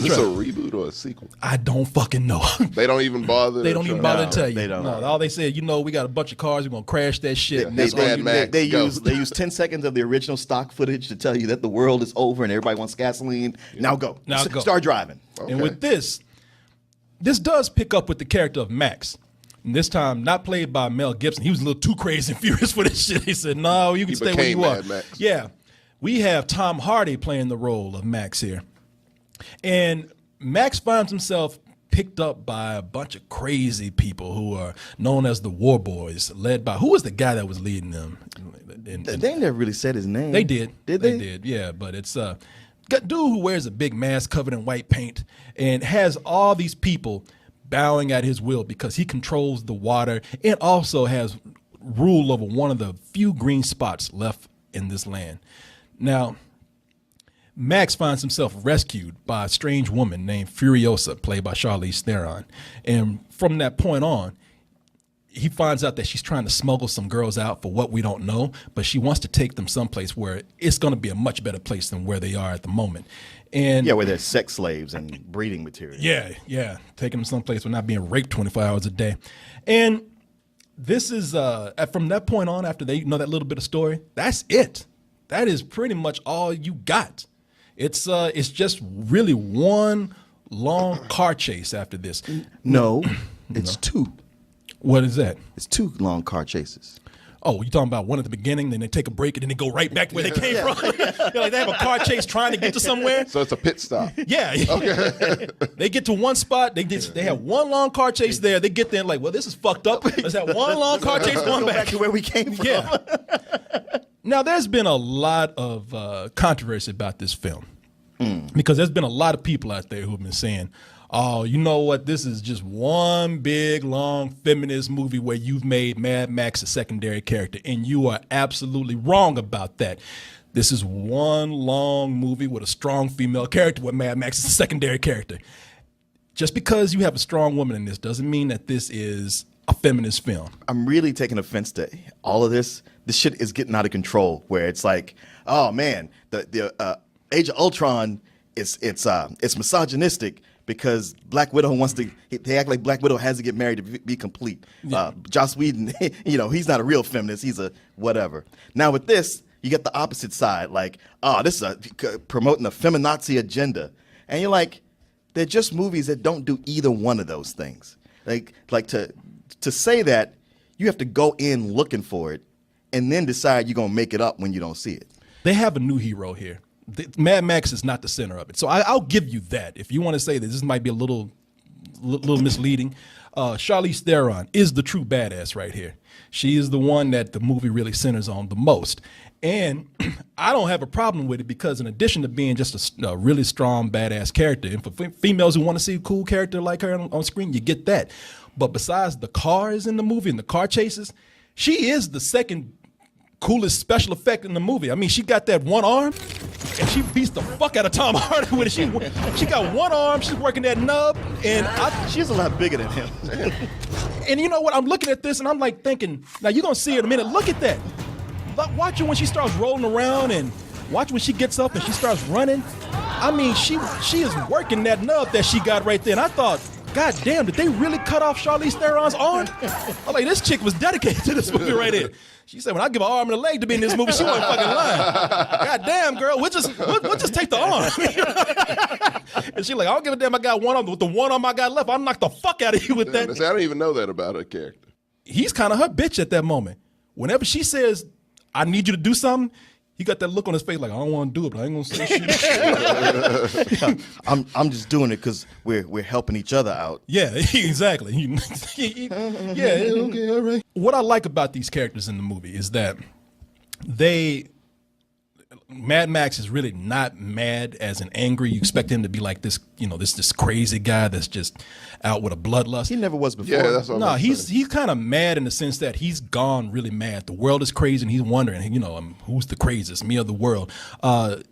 Is this a trailer. reboot or a sequel? I don't fucking know. They don't even bother. They don't even bother to tell you. They don't. No, all they said, we got a bunch of cars, we're gonna crash that shit. Yeah, And they that's all Mad you Max. need. They use 10 seconds of the original stock footage to tell you that the world is over and everybody wants gasoline. Now go. Now go. Start driving. Okay. And with this does pick up with the character of Max. And this time, not played by Mel Gibson. He was a little too crazy and furious for this shit. He said, no, you can stay where you became are. Mad Max. Yeah. We have Tom Hardy playing the role of Max here. And Max finds himself picked up by a bunch of crazy people who are known as the War Boys, led by, who was the guy that was leading them? They never really said his name. They did. Did they? They did, yeah. But it's got dude who wears a big mask covered in white paint and has all these people bowing at his will because he controls the water and also has rule over one of the few green spots left in this land. Now, Max finds himself rescued by a strange woman named Furiosa, played by Charlize Theron. And from that point on, he finds out that she's trying to smuggle some girls out for what we don't know, but she wants to take them someplace where it's going to be a much better place than where they are at the moment. And Yeah, where they're sex slaves and breeding material. yeah, taking them someplace where not being raped 24 hours a day. And this is from that point on, after they know that little bit of story, that's it. That is pretty much all you got. It's just really one long car chase after this. No, it's two. What is that? It's two long car chases. Oh, you talking about one at the beginning, then they take a break, and then they go right back where they came from? Like they have a car chase trying to get to somewhere. So it's a pit stop. Yeah. Okay. They get to one spot. They have one long car chase there. They get there and like, well, this is fucked up. Let's have one long car chase going back to where we came from. Yeah. Now, there's been a lot of controversy about this film because there's been a lot of people out there who have been saying, oh, you know what? This is just one big, long feminist movie where you've made Mad Max a secondary character, and you are absolutely wrong about that. This is one long movie with a strong female character where Mad Max is a secondary character. Just because you have a strong woman in this doesn't mean that this is a feminist film. I'm really taking offense to all of this. This shit is getting out of control. Where it's like, oh man, the Age of Ultron it's misogynistic because Black Widow wants to. They act like Black Widow has to get married to be complete. Yeah. Joss Whedon, he's not a real feminist. He's a whatever. Now with this, you get the opposite side. Like, oh, this is promoting a feminazi agenda, and you're like, they're just movies that don't do either one of those things. Like to say that, you have to go in looking for it, and then decide you're gonna make it up when you don't see it. They have a new hero here. Mad Max is not the center of it. So I'll give you that. If you want to say that this might be a little misleading, Charlize Theron is the true badass right here. She is the one that the movie really centers on the most. And I don't have a problem with it because in addition to being just a really strong, badass character, and for females who want to see a cool character like her on screen, you get that. But besides the cars in the movie and the car chases, she is the second coolest special effect in the movie. I mean, she got that one arm, and she beats the fuck out of Tom Hardy with it. She got one arm, she's working that nub, and She's a lot bigger than him. and you know what? I'm looking at this, and I'm like thinking, now you're going to see it in a minute. Look at that. Watch her when she starts rolling around, and watch when she gets up and she starts running. I mean, she is working that nub that she got right there, and I thought, God damn, did they really cut off Charlize Theron's arm? I'm like, this chick was dedicated to this movie right here. She said, when I give her arm and a leg to be in this movie, she wasn't fucking lying. God damn, girl, we'll just take the arm. And she like, I don't give a damn, I got one arm. With the one arm I got left, I'll knock the fuck out of you with that. I don't even know that about her character. He's kind of her bitch at that moment. Whenever she says, I need you to do something, he got that look on his face like, I don't want to do it, but I ain't going to say shit. I'm just doing it because we're helping each other out. Yeah, exactly. Yeah, okay, all right. What I like about these characters in the movie is that Mad Max is really not mad as in angry. You expect him to be like this, this crazy guy that's just out with a bloodlust. He never was before. Yeah, that's what I'm he's kind of mad in the sense that he's gone really mad. The world is crazy, and he's wondering, who's the craziest, me or the world? The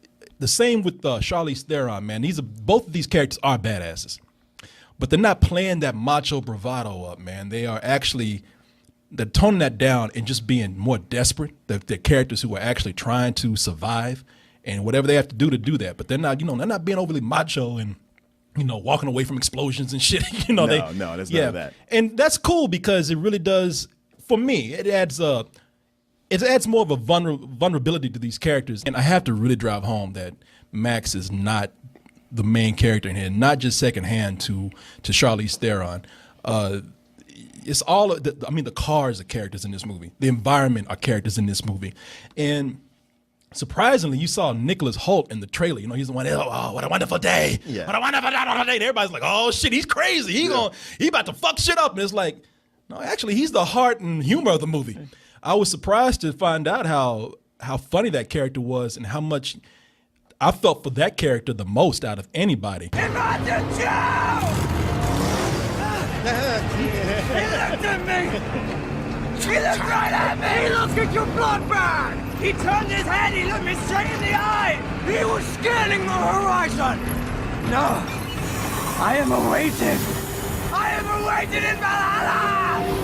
same with Charlize Theron, man. Both of these characters are badasses, but they're not playing that macho bravado up, man. They're toning that down and just being more desperate. They're characters who are actually trying to survive and whatever they have to do that. But they're not, they're not being overly macho and walking away from explosions and shit. There's none of that. And that's cool because it really does, for me, it adds more of a vulnerability to these characters. And I have to really drive home that Max is not the main character in here, not just secondhand to Charlize Theron. It's all the cars are characters in this movie. The environment are characters in this movie. And surprisingly, you saw Nicholas Hoult in the trailer. He's the one, oh, what a wonderful day. Yeah. What a wonderful day. And everybody's like, oh shit, he's crazy. He about to fuck shit up. And it's like, no, actually, he's the heart and humor of the movie. I was surprised to find out how funny that character was and how much I felt for that character the most out of anybody. Imagine Joe! He looked at me! He looked right at me! He looked at your blood bag! He turned his head, he looked me straight in the eye! He was scanning the horizon! No! I am awaited! I am awaited in Valhalla!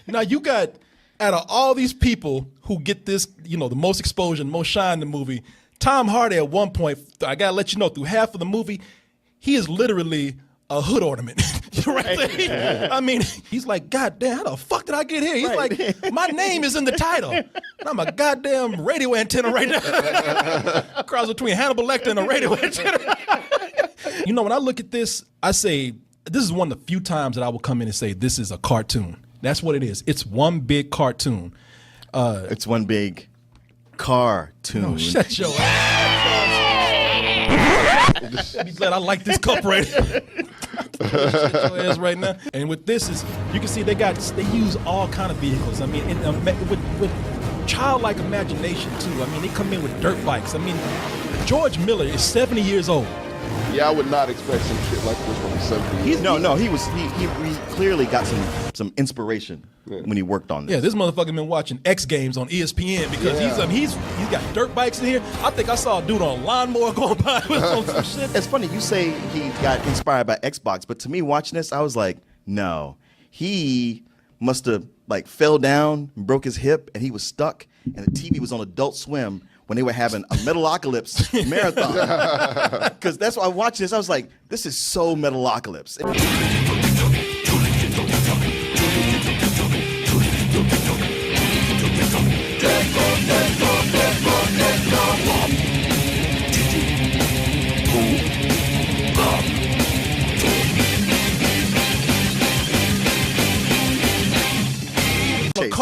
Now you got, out of all these people who get this, the most exposure, the most shine in the movie, Tom Hardy at one point, I gotta let you know, through half of the movie, he is literally a hood ornament. Right there. I mean, he's like, God damn, how the fuck did I get here? He's like, my name is in the title. And I'm a goddamn radio antenna right now. Cross between Hannibal Lecter and a radio antenna. When I look at this, I say, this is one of the few times that I will come in and say, this is a cartoon. That's what it is. It's one big cartoon. It's one big cartoon. No, shut your ass. Be glad I like this cup right here. Shut your ass right now. And with this you can see they use all kind of vehicles. I mean, with childlike imagination too. I mean, they come in with dirt bikes. I mean, George Miller is 70 years old. Yeah, I would not expect some shit like this from the 70s. He clearly got some inspiration when he worked on this. Yeah, this motherfucker been watching X Games on ESPN because he's got dirt bikes in here. I think I saw a dude on a lawnmower going by with some shit. It's funny you say he got inspired by Xbox, but to me watching this, I was like, no, he must have fell down and broke his hip, and he was stuck, and the TV was on Adult Swim when they were having a Metalocalypse marathon. Because that's why I watched this. I was like, this is so Metalocalypse.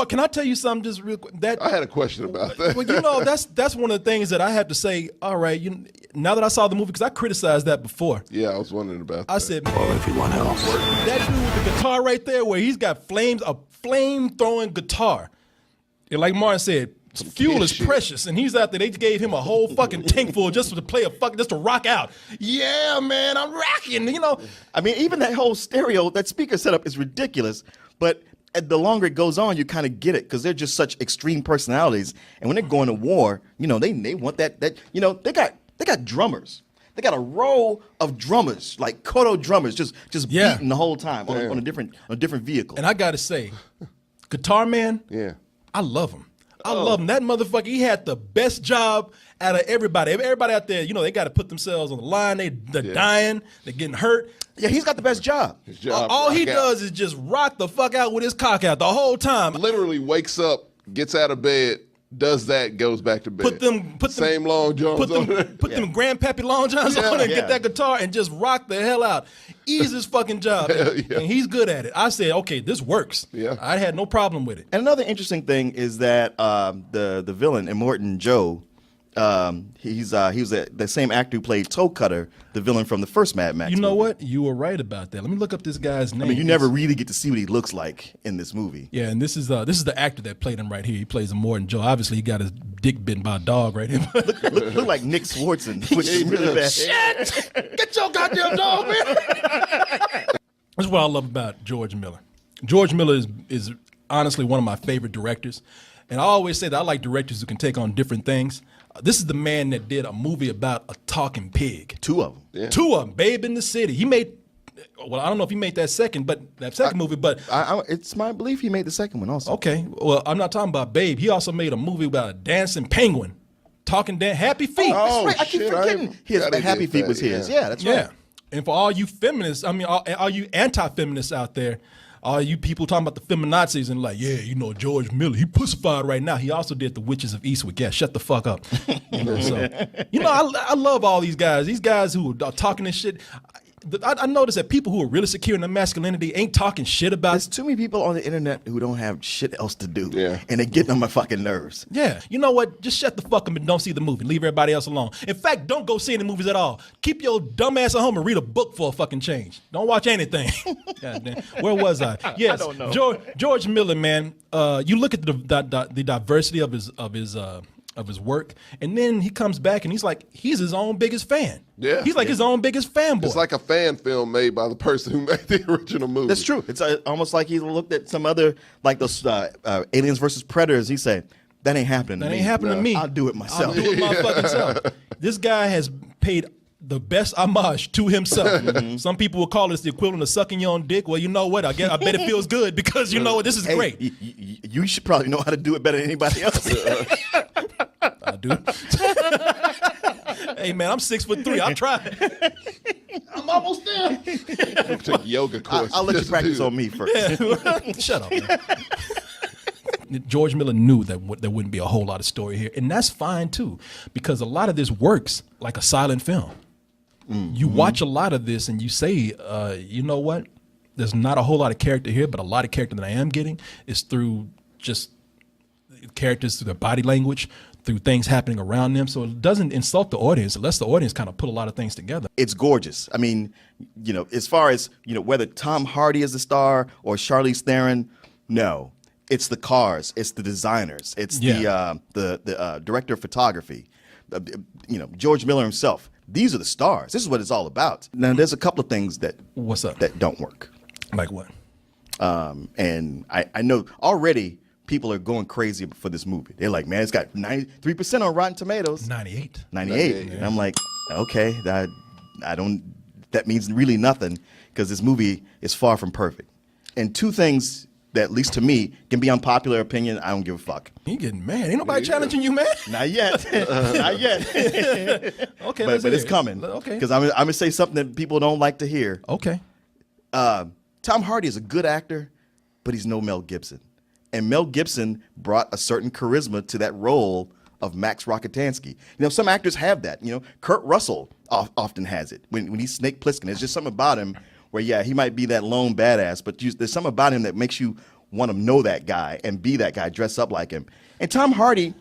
Can I tell you something just real quick? I had a question about that. Well, that's one of the things that I have to say, all right, now that I saw the movie, because I criticized that before. Yeah, I was wondering about that. I said, well, if you want else. That dude with the guitar right there where he's got a flame-throwing guitar. And like Martin said, fuel is precious, and he's out there. They gave him a whole fucking tank full just to play just to rock out. Yeah, man, I'm rocking, I mean, even that whole stereo, that speaker setup is ridiculous, but the longer it goes on, you kind of get it because they're just such extreme personalities. And when they're going to war, they want that they got drummers. They got a row of drummers, like Kodo drummers, just beating the whole time on a different vehicle. And I gotta say, Guitar Man, I love him. I love him. That motherfucker, he had the best job out of everybody. Everybody out there, they got to put themselves on the line. They're dying. They're getting hurt. Yeah, he's got the best job. His job all he does is just rock the fuck out with his cock out the whole time. Literally wakes up, gets out of bed, does that, goes back to bed. Put them same long johns on there. Put them grandpappy long johns on and get that guitar and just rock the hell out. Easy his fucking job. And he's good at it. I said, okay, this works. Yeah. I had no problem with it. And another interesting thing is that the villain, Immortan Joe, he was the same actor who played Toe Cutter, the villain from the first Mad Max. You know movie. what? You were right about that. Let me look up this guy's name. I mean, you never really get to see what he looks like in this movie. Yeah, and this is the actor that played him right here. He plays Immortan Joe. Obviously, he got his dick bitten by a dog right here. look like Nick Swartzen, which is really bad. Shit! Get your goddamn dog, man! That's what I love about George Miller. George Miller is honestly one of my favorite directors. And I always say that I like directors who can take on different things. This is the man that did a movie about a talking pig. Two of them. Yeah. Two of them. Babe in the City. He made, well, I don't know if he made that second movie, but. It's my belief he made the second one also. Okay. Well, I'm not talking about Babe. He also made a movie about a dancing penguin. Talking Dan, Happy Feet. Oh, Right, I keep shit, forgetting gotta Happy get Feet that, was his. yeah. Yeah, that's Yeah. right. And for all you feminists, I mean, all you anti-feminists out there, all you people talking about the feminazis and like, yeah, you know, George Miller, he pussified right now. He also did The Witches of Eastwick. Yeah, shut the fuck up. You know, so, I love all these guys. These guys who are talking this shit. I notice that people who are really secure in their masculinity ain't talking shit about. There's too many people on the internet who don't have shit else to do. Yeah. And they're getting on my fucking nerves. Yeah, you know what? Just shut the fuck up and don't see the movie. Leave everybody else alone. In fact, don't go see any movies at all. Keep your dumb ass at home and read a book for a fucking change. Don't watch anything. God damn. Where was I? Yes, I don't know. George Miller, man. You look at the diversity of his work, and then he comes back and he's his own biggest fan. Yeah. He's like his own biggest fanboy. It's like a fan film made by the person who made the original movie. That's true. It's almost like he looked at some other, like those Aliens versus Predators. He said, that ain't happening to me. That ain't happening to me. I'll do it myself. I'll do it my fucking self. This guy has paid the best homage to himself. Some people will call this the equivalent of sucking your own dick. Well, you know what? I bet it feels good because you know what? This is Hey, great. you should probably know how to do it better than anybody else. I do. Hey man, I'm 6'3". I'll try. I'm almost there. Take yoga course. I'll let you Just practice do it. on me first. Shut up. Man. George Miller knew that there wouldn't be a whole lot of story here, and that's fine too, because a lot of this works like a silent film. You watch a lot of this and you say, you know what? There's not a whole lot of character here, but a lot of character that I am getting is through just characters, through their body language, through things happening around them. So it doesn't insult the audience. It lets the audience kind of put a lot of things together. It's gorgeous. I mean, as far as, whether Tom Hardy is the star or Charlize Theron, no. It's the cars. It's the designers. It's the director of photography. George Miller himself. These are the stars. This is what it's all about. Now, there's a couple of things that What's up? that don't work. Like what? And I know already people are going crazy for this movie. They're like, man, it's got 93% on Rotten Tomatoes. 98. 98. And I'm like, okay, that means really nothing because this movie is far from perfect. And two things that, at least to me, can be unpopular opinion, I don't give a fuck. You getting mad? Ain't nobody challenging you, man. Not yet. Not yet. Okay, but it's coming. Okay. Because I'm going to say something that people don't like to hear. Okay. Tom Hardy is a good actor, but he's no Mel Gibson. And Mel Gibson brought a certain charisma to that role of Max Rockatansky. Some actors have that. Kurt Russell often has it. When he's Snake Plissken, there's just something about him where, yeah, he might be that lone badass, but there's something about him that makes you want to know that guy and be that guy, dress up like him. And Tom Hardy,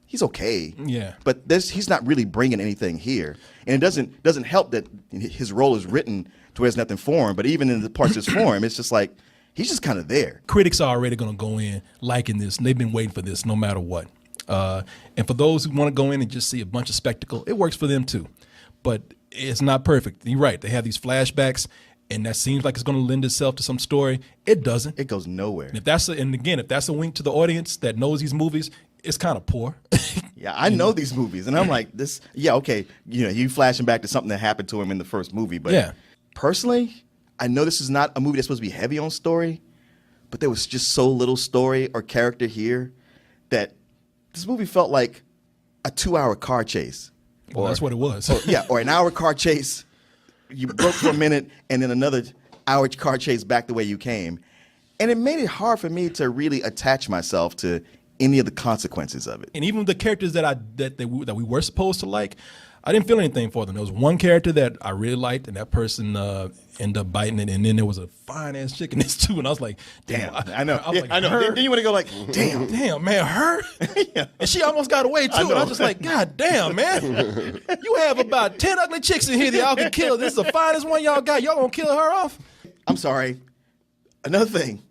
he's okay. Yeah. But he's not really bringing anything here. And it doesn't help that his role is written to where there's nothing for him. But even in the parts that's for him, it's just like, he's just kind of there. Critics are already going to go in liking this, and they've been waiting for this no matter what. And for those who want to go in and just see a bunch of spectacle, it works for them too. But it's not perfect. You're right. They have these flashbacks, and that seems like it's going to lend itself to some story. It doesn't. It goes nowhere. And if that's a wink to the audience that knows these movies, it's kind of poor. Yeah, I know these movies, and I'm like, this. Yeah, okay. You flashing back to something that happened to him in the first movie, but Yeah. Personally, I know this is not a movie that's supposed to be heavy on story, but there was just so little story or character here that this movie felt like a 2-hour car chase. Well, that's what it was. Or an hour car chase. You broke for a minute, and then another hour car chase back the way you came. And it made it hard for me to really attach myself to any of the consequences of it. And even the characters that we were supposed to like, I didn't feel anything for them. There was one character that I really liked, and that person ended up biting it. And then there was a fine ass chick in this too, and I was like, "Damn, I know, I was like, I know." her? Then you want to go like, "Damn, man, her." Yeah. And she almost got away too. And I was just like, "God damn, man, you have about 10 ugly chicks in here that y'all can kill. This is the finest one y'all got. Y'all gonna kill her off?" I'm sorry. Another thing,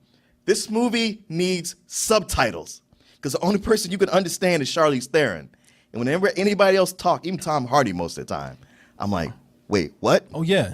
this movie needs subtitles because the only person you can understand is Charlize Theron. And whenever anybody else talk, even Tom Hardy most of the time, I'm like, wait, what? Oh yeah,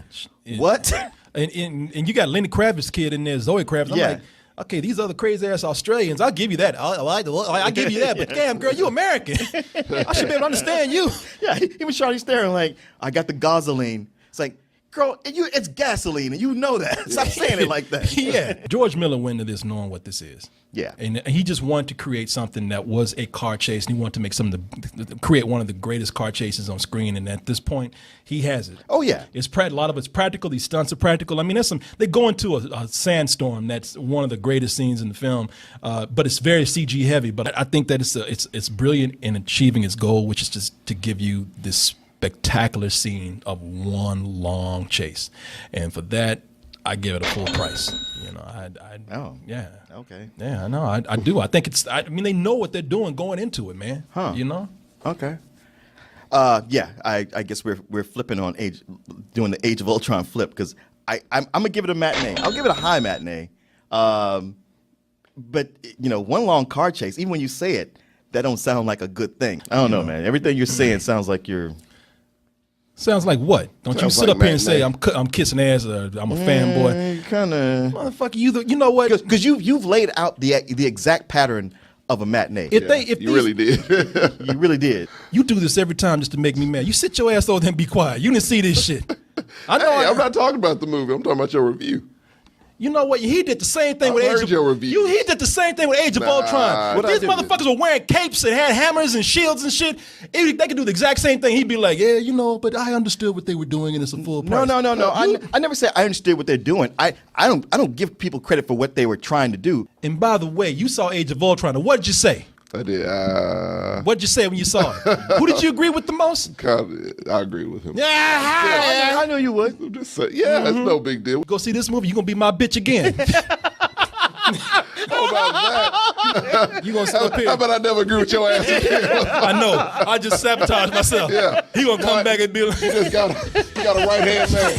What? And you got Lenny Kravitz's kid in there, Zoe Kravitz. I'm Yeah. like, okay, these other crazy ass Australians, I'll give you that. I'll give you that. But damn, girl, you American. I should be able to understand you. Yeah, even Charlize Theron, like, I got the gasoline. It's like, Girl, it's gasoline, and you know that. Stop saying it like that. Yeah. George Miller went into this knowing what this is. Yeah. And he just wanted to create something that was a car chase, and he wanted to make create one of the greatest car chases on screen. And at this point, he has it. Oh, yeah. A lot of it's practical. These stunts are practical. I mean, they go into a sandstorm. That's one of the greatest scenes in the film, but it's very CG heavy. But I think that it's brilliant in achieving its goal, which is just to give you this spectacular scene of one long chase, and for that I give it a full price. You know, yeah, okay, yeah, I know, I do. I think I mean, they know what they're doing going into it, man. You know, okay. Yeah, I guess we're flipping on doing the Age of Ultron flip, because I'm gonna give it a matinee. I'll give it a high matinee. But one long car chase, even when you say it, that don't sound like a good thing. I don't know, man. Everything you're saying sounds like you're. Sounds like what? Don't you sit up here and say I'm kissing ass or I'm a fanboy? Kind of. Motherfucker, you know what? Because you've laid out the exact pattern of a matinee. You really did. You really did. You do this every time just to make me mad. You sit your ass over there and be quiet. You didn't see this shit. I know. Hey, I'm not talking about the movie. I'm talking about your review. You know what? He did the same thing with Age of review. He did the same thing with Age of Ultron. These motherfuckers were wearing capes and had hammers and shields and shit. They could do the exact same thing. He'd be like, yeah, but I understood what they were doing, and it's a full price. No. I never said I understood what they're doing. I don't give people credit for what they were trying to do. And by the way, you saw Age of Ultron. What did you say? I did. What'd you say when you saw it? Who did you agree with the most? I agree with him. Yeah, I knew you would. I'm just saying, it's no big deal. Go see this movie, you're going to be my bitch again. How about that? You gonna sit up here? How about I never agree with your ass again? I know. I just sabotaged myself. Yeah. He gonna come back and be like, you got a right hand man.